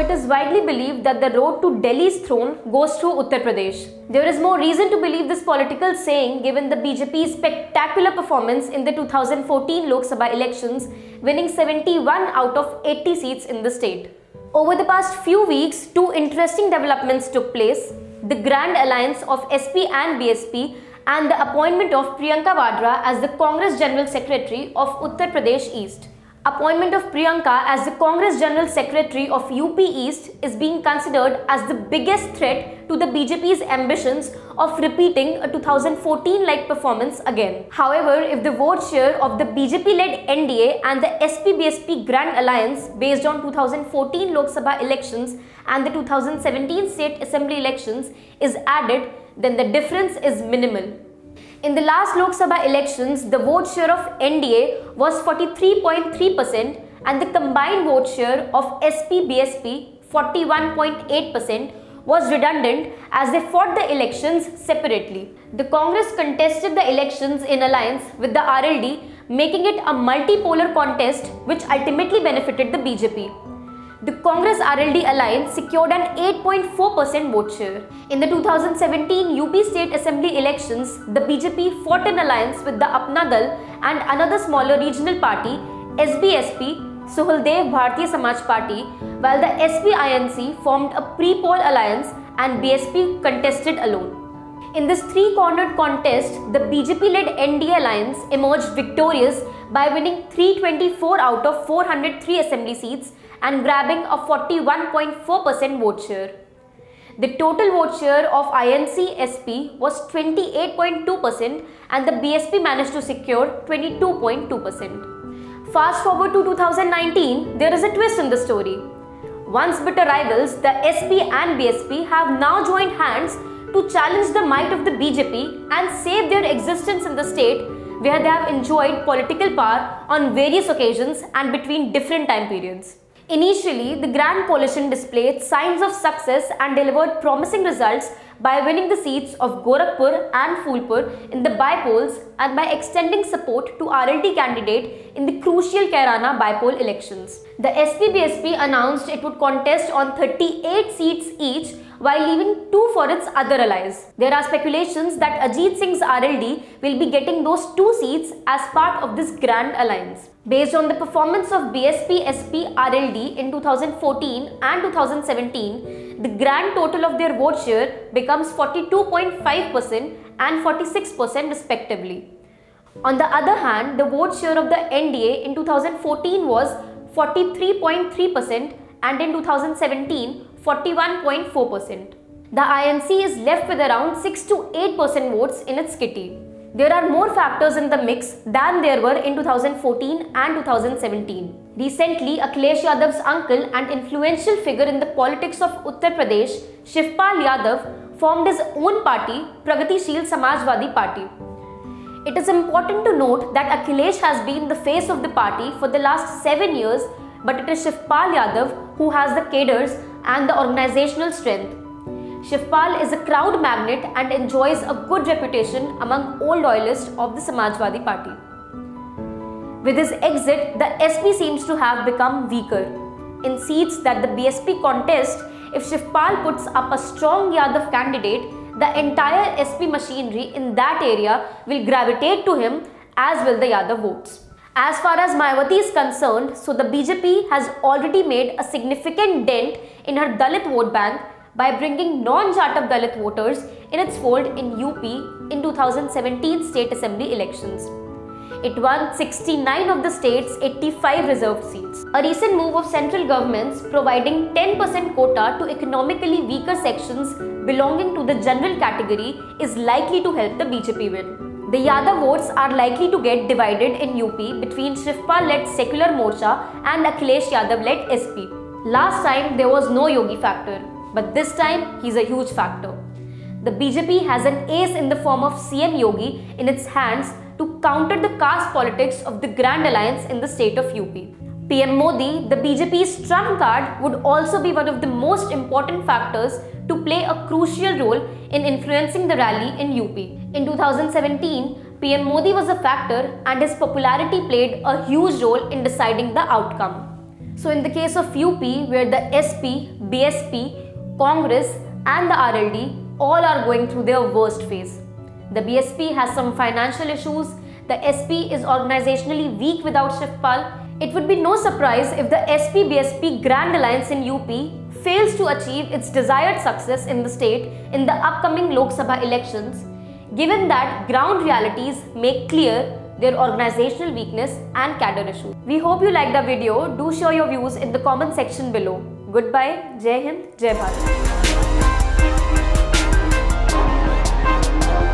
it is widely believed that the road to Delhi's throne goes through Uttar Pradesh. There is more reason to believe this political saying given the BJP's spectacular performance in the 2014 Lok Sabha elections, winning 71 out of 80 seats in the state. Over the past few weeks, two interesting developments took place: the grand alliance of SP and BSP and the appointment of Priyanka Vadra as the Congress General Secretary of Uttar Pradesh East. Appointment of Priyanka as the Congress General Secretary of UP East is being considered as the biggest threat to the BJP's ambitions of repeating a 2014-like performance again. However, if the vote share of the BJP-led NDA and the SP-BSP Grand Alliance based on 2014 Lok Sabha elections and the 2017 State Assembly elections is added, then the difference is minimal. In the last Lok Sabha elections, the vote share of NDA was 43.3% and the combined vote share of SP-BSP, 41.8%, was redundant as they fought the elections separately. The Congress contested the elections in alliance with the RLD, making it a multipolar contest which ultimately benefited the BJP. The Congress-RLD alliance secured an 8.4% vote share. In the 2017 UP State Assembly elections, the BJP fought an alliance with the Apna Dal and another smaller regional party, SBSP, Suhaldev Bharatiya Samaj Party, while the SP-INC formed a pre-poll alliance and BSP contested alone. In this three-cornered contest, the BJP-led NDA alliance emerged victorious by winning 324 out of 403 assembly seats and grabbing a 41.4% vote share. The total vote share of INC-SP was 28.2% and the BSP managed to secure 22.2%. Fast forward to 2019, there is a twist in the story. Once bitter rivals, the SP and BSP have now joined hands to challenge the might of the BJP and save their existence in the state where they have enjoyed political power on various occasions and between different time periods. Initially, the Grand Coalition displayed signs of success and delivered promising results by winning the seats of Gorakhpur and Phulpur in the by-polls and by extending support to RLD candidate in the crucial Kairana by-poll elections. The SP-BSP announced it would contest on 38 seats each while leaving 2 for its other allies. There are speculations that Ajit Singh's RLD will be getting those 2 seats as part of this grand alliance. Based on the performance of BSP-SP RLD in 2014 and 2017, the grand total of their vote share becomes 42.5% and 46% respectively. On the other hand, the vote share of the NDA in 2014 was 43.3% and in 2017, 41.4%. The INC is left with around 6 to 8% votes in its kitty. There are more factors in the mix than there were in 2014 and 2017. Recently, Akhilesh Yadav's uncle and influential figure in the politics of Uttar Pradesh, Shivpal Yadav, formed his own party, Pragatishil Samajwadi Party. It is important to note that Akhilesh has been the face of the party for the last 7 years, but it is Shivpal Yadav who has the cadres and the organizational strength. Shivpal is a crowd magnet and enjoys a good reputation among old loyalists of the Samajwadi Party. With his exit, the SP seems to have become weaker. In seats that the BSP contest, if Shivpal puts up a strong Yadav candidate, the entire SP machinery in that area will gravitate to him, as will the Yadav votes. As far as Mayawati is concerned, so the BJP has already made a significant dent in her Dalit vote bank by bringing non-Jatav Dalit voters in its fold in UP in 2017 State Assembly elections. It won 69 of the state's 85 reserved seats. A recent move of central governments providing 10% quota to economically weaker sections belonging to the general category is likely to help the BJP win. The Yadav votes are likely to get divided in UP between Shivpal-led Secular Morcha and Akhilesh Yadav-led SP. Last time there was no Yogi factor, but this time he's a huge factor. The BJP has an ace in the form of CM Yogi in its hands to counter the caste politics of the Grand Alliance in the state of UP. PM Modi, the BJP's trump card, would also be one of the most important factors to play a crucial role in influencing the rally in UP. In 2017, PM Modi was a factor and his popularity played a huge role in deciding the outcome. So in the case of UP, where the SP, BSP, Congress and the RLD all are going through their worst phase. The BSP has some financial issues, the SP is organizationally weak without Shivpal. It would be no surprise if the SP-BSP Grand Alliance in UP fails to achieve its desired success in the state in the upcoming Lok Sabha elections, given that ground realities make clear their organizational weakness and cadre issues. We hope you liked the video. Do share your views in the comment section below. Goodbye. Jai Hind. Jai Bharat.